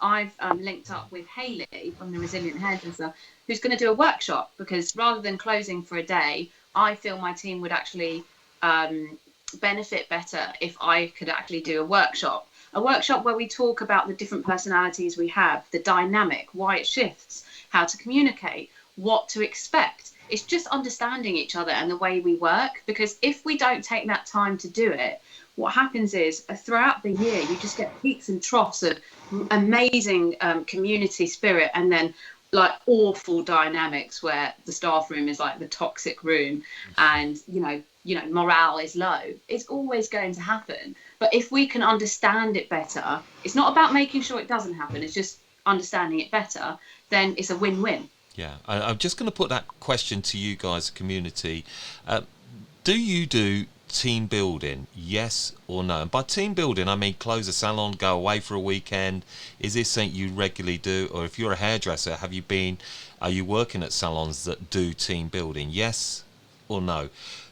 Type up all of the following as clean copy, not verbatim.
I've linked up with Hayley from the Resilient Hairdresser, who's going to do a workshop, because rather than closing for a day, I feel my team would actually benefit better if I could actually do a workshop where we talk about the different personalities we have, the dynamic, why it shifts, how to communicate, what to expect. It's just understanding each other and the way we work, because if we don't take that time to do it, what happens is throughout the year you just get peaks and troughs of amazing community spirit, and then like awful dynamics where the staff room is like the toxic room, and morale is low. It's always going to happen. But if we can understand it better, it's not about making sure it doesn't happen, it's just understanding it better, then it's a win-win. Yeah, I'm just going to put that question to you guys, community. Do you do team building, yes or no? And by team building, I mean close a salon, go away for a weekend. Is this something you regularly do? Or if you're a hairdresser, are you working at salons that do team building, yes or no?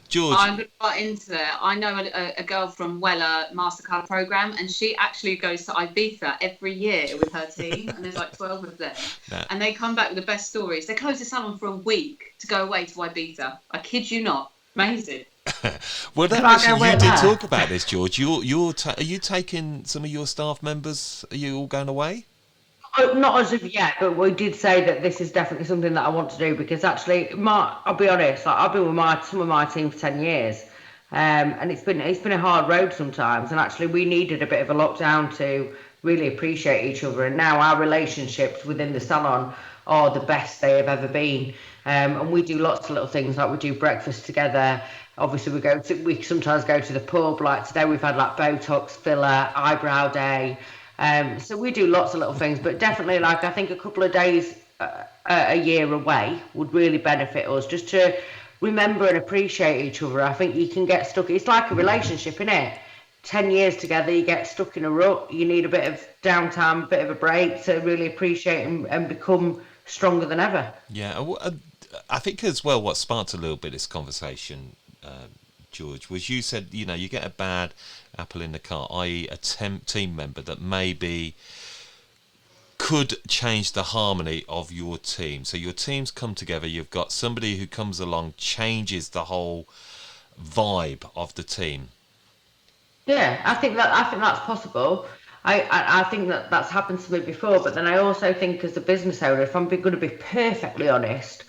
George? I'm going to get into it. I know a girl from Weller Mastercard program, and she actually goes to Ibiza every year with her team, and there's like 12 of them. And they come back with the best stories. They close the salon for a week to go away to Ibiza. I kid you not. Amazing. Well, that actually, you did talk about this, George. Are you taking some of your staff members? Are you all going away? Not as of yet, but we did say that this is definitely something that I want to do, because actually, I'll be honest, like, I've been with some of my team for 10 years, and it's been a hard road sometimes, and actually we needed a bit of a lockdown to really appreciate each other, and now our relationships within the salon are the best they have ever been, and we do lots of little things, like we do breakfast together. Obviously, we sometimes go to the pub. Like today, we've had like Botox, filler, eyebrow day. So we do lots of little things, but definitely, like, I think a couple of days a year away would really benefit us, just to remember and appreciate each other. I think you can get stuck. It's like a relationship, innit? 10 years together, you get stuck in a rut. You need a bit of downtime, a bit of a break to really appreciate and become stronger than ever. Yeah, I think as well what sparked a little bit of this conversation, George, was you said, you get a bad apple in the cart, i.e. a team member that maybe could change the harmony of your team. So your teams come together, you've got somebody who comes along, changes the whole vibe of the team. Yeah, I think that's possible. I think that's happened to me before, but then I also think as a business owner, if I'm going to be perfectly honest,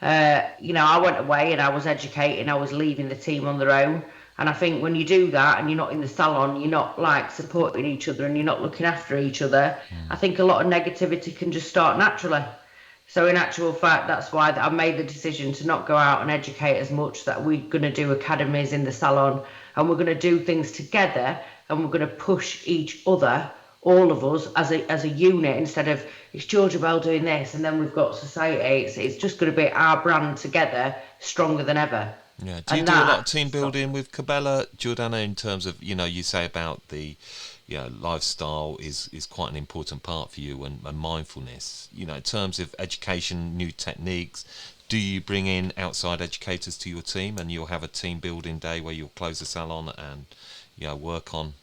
I went away and I was educating, I was leaving the team on their own. And I think when you do that and you're not in the salon, you're not like supporting each other and you're not looking after each other, I think a lot of negativity can just start naturally. So in actual fact, that's why I made the decision to not go out and educate as much, that we're going to do academies in the salon and we're going to do things together and we're going to push each other, all of us as a unit, instead of it's Georgia Bell doing this and then we've got society. It's just going to be our brand together, stronger than ever. Yeah. Do you do a lot of team building with Cabela, Jordana, in terms of, you say about the lifestyle is quite an important part for you, and mindfulness, in terms of education, new techniques? Do you bring in outside educators to your team and you'll have a team building day where you'll close the salon and work on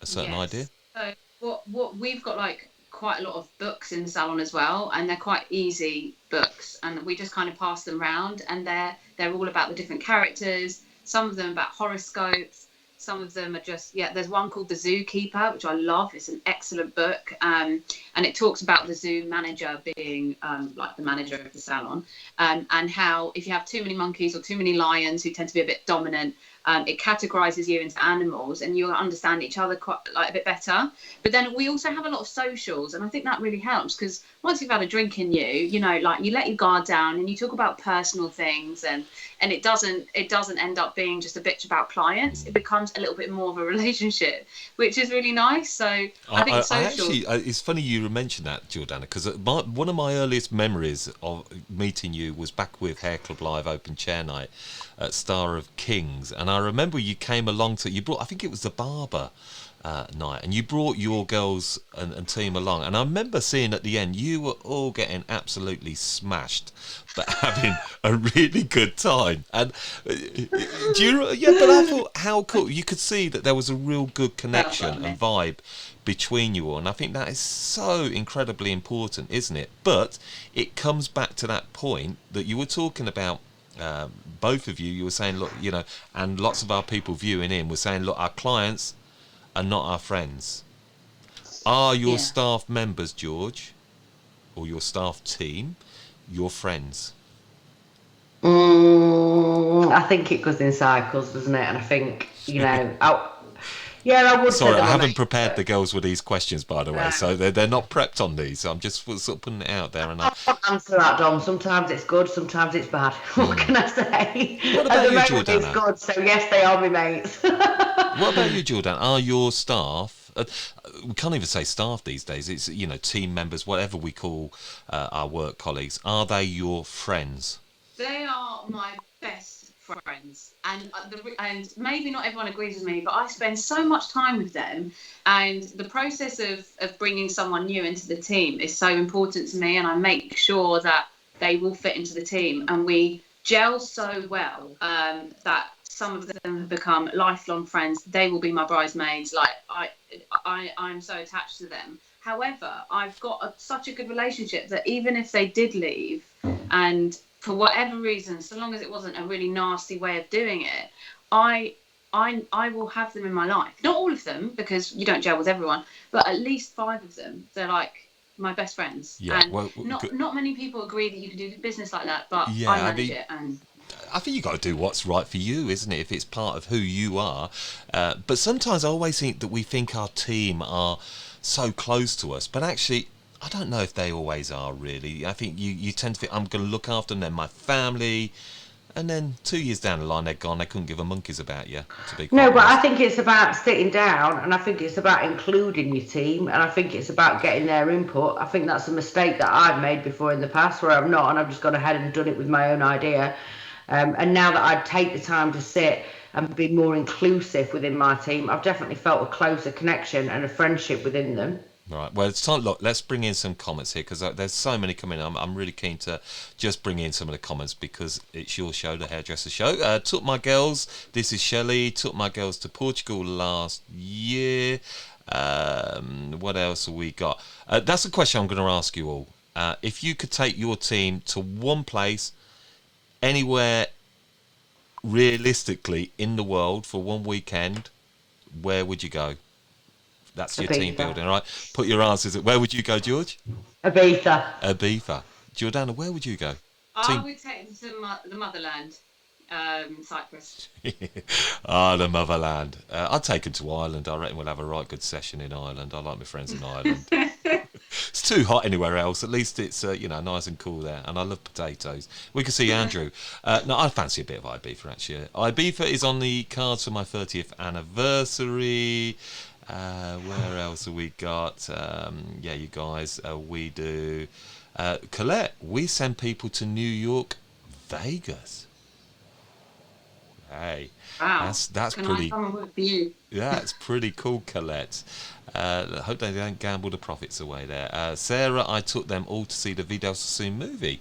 a certain idea? So what we've got, like, quite a lot of books in the salon as well, and they're quite easy books, and we just kind of pass them around, and they're all about the different characters. Some of them about horoscopes, some of them are just there's one called The Zookeeper, which I love. It's an excellent book, and it talks about the zoo manager being like the manager of the salon, and how if you have too many monkeys or too many lions who tend to be a bit dominant, it categorizes you into animals and you'll understand each other quite a bit better. But then we also have a lot of socials, and I think that really helps, because once you've had a drink in you, you let your guard down and you talk about personal things, and it doesn't end up being just a bitch about clients. It becomes a little bit more of a relationship, which is really nice. So I think socials. It's funny you mentioned that, Jordana, because one of my earliest memories of meeting you was back with Hair Club Live Open Chair Night at Star of Kings, and I remember you came along you brought, I think it was the barber, night, and you brought your girls and team along, and I remember seeing at the end you were all getting absolutely smashed but having a really good time. And do you, yeah, but I thought how cool, you could see that there was a real good connection and vibe between you all, and I think that is so incredibly important, isn't it? But it comes back to that point that you were talking about, both of you were saying, look, you know, and lots of our people viewing in were saying, look, our clients are not our friends. Are your staff members, George, or your staff team, your friends? I think it goes in cycles, doesn't it? And I think, you know, I would Sorry, say I haven't prepared the girls with these questions, by the way, so they're not prepped on these. So I'm just sort of putting it out there. And I can't answer that, Dom. Sometimes it's good, sometimes it's bad. What can I say? What about At the you, moment, Jordana? it's good, so yes, they are my mates. What about you, Jordan? Are your staff? We can't even say staff these days. It's, you know, team members, whatever we call our work colleagues. Are they your friends? They are my best friends, and and maybe not everyone agrees with me, but I spend so much time with them, and the process of bringing someone new into the team is so important to me, and I make sure that they will fit into the team, and we gel so well that some of them have become lifelong friends. They will be my bridesmaids. Like I'm so attached to them. However, I've got such a good relationship that even if they did leave, and for whatever reason, so long as it wasn't a really nasty way of doing it, I will have them in my life. Not all of them, because you don't gel with everyone, but at least 5 of them. They're like my best friends. Yeah, and well, not many people agree that you can do business like that, but yeah, I manage it. And I think you got to do what's right for you, isn't it? If it's part of who you are. But sometimes I always think that we think our team are so close to us, but actually, I don't know if they always are, really. I think you tend to think, I'm going to look after them, my family, and then 2 years down the line, they're gone. They couldn't give a monkey's about you, to be quite No, but honest. I think it's about sitting down, and I think it's about including your team, and I think it's about getting their input. I think that's a mistake that I've made before in the past, where I've not, and I've just gone ahead and done it with my own idea. And now that I'd take the time to sit and be more inclusive within my team, I've definitely felt a closer connection and a friendship within them. Right, well, it's time. Look, let's bring in some comments here, because there's so many coming in. I'm really keen to just bring in some of the comments, because it's your show, the Hairdresser Show. Took my girls, this is Shelley, took my girls to Portugal last year. What else have we got? That's a question I'm going to ask you all. If you could take your team to one place, anywhere realistically in the world for one weekend, where would you go? That's your Ibiza. team building, right? Put your answers. Where would you go, George? Ibiza. Ibiza. Jordana, where would you go? I would take them to the motherland, Cyprus. The motherland. I'd take them to Ireland. I reckon we'll have a right good session in Ireland. I like my friends in Ireland. It's too hot anywhere else. At least it's nice and cool there. And I love potatoes. We can see Andrew. No, I fancy a bit of Ibiza, actually. Ibiza is on the cards for my 30th anniversary. Where else have we got? You guys, we do. Colette, we send people to New York, Vegas. Hey, Wow. that's Can pretty. I come and work for you? Yeah, it's pretty cool, Colette. I hope they don't gamble the profits away there. Sarah, I took them all to see the Vidal Sassoon movie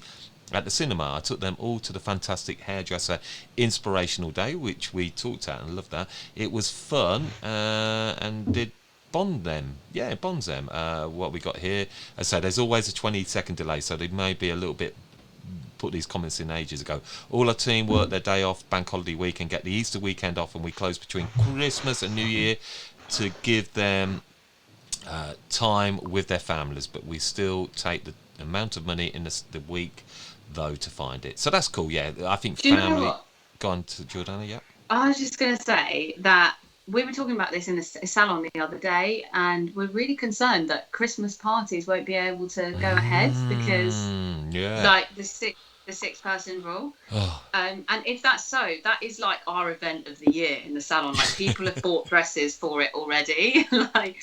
at the cinema. I took them all to the fantastic Hairdresser Inspirational Day, which we talked at and loved that. It was fun and did bond them. Yeah, it bonds them. What we got here, I say there's always a 20-second delay, so they may be a little bit. Put these comments in ages ago. All our team work their day off, bank holiday week, and get the Easter weekend off, and we close between Christmas and New Year to give them time with their families. But we still take the amount of money in the week, though, to find it. So that's cool. Yeah, I think Do you know family. what? Gone to Jordana. Yeah. I was just going to say that we were talking about this in the salon the other day, and we're really concerned that Christmas parties won't be able to go ahead because, like the 6-person rule. And if that's so, that is like our event of the year in the salon. Like people have bought dresses for it already. Like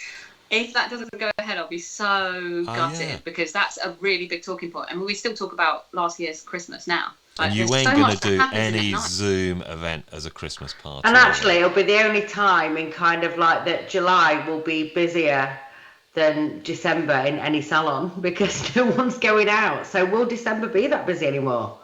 if that doesn't go ahead, I'll be so gutted because that's a really big talking point. I mean, we still talk about last year's Christmas now. And you there's ain't so going much to that do happens in it any night. Zoom event as a Christmas party. And actually, it'll be the only time in kind of like that July will be busier than December in any salon because no one's going out. So will December be that busy anymore?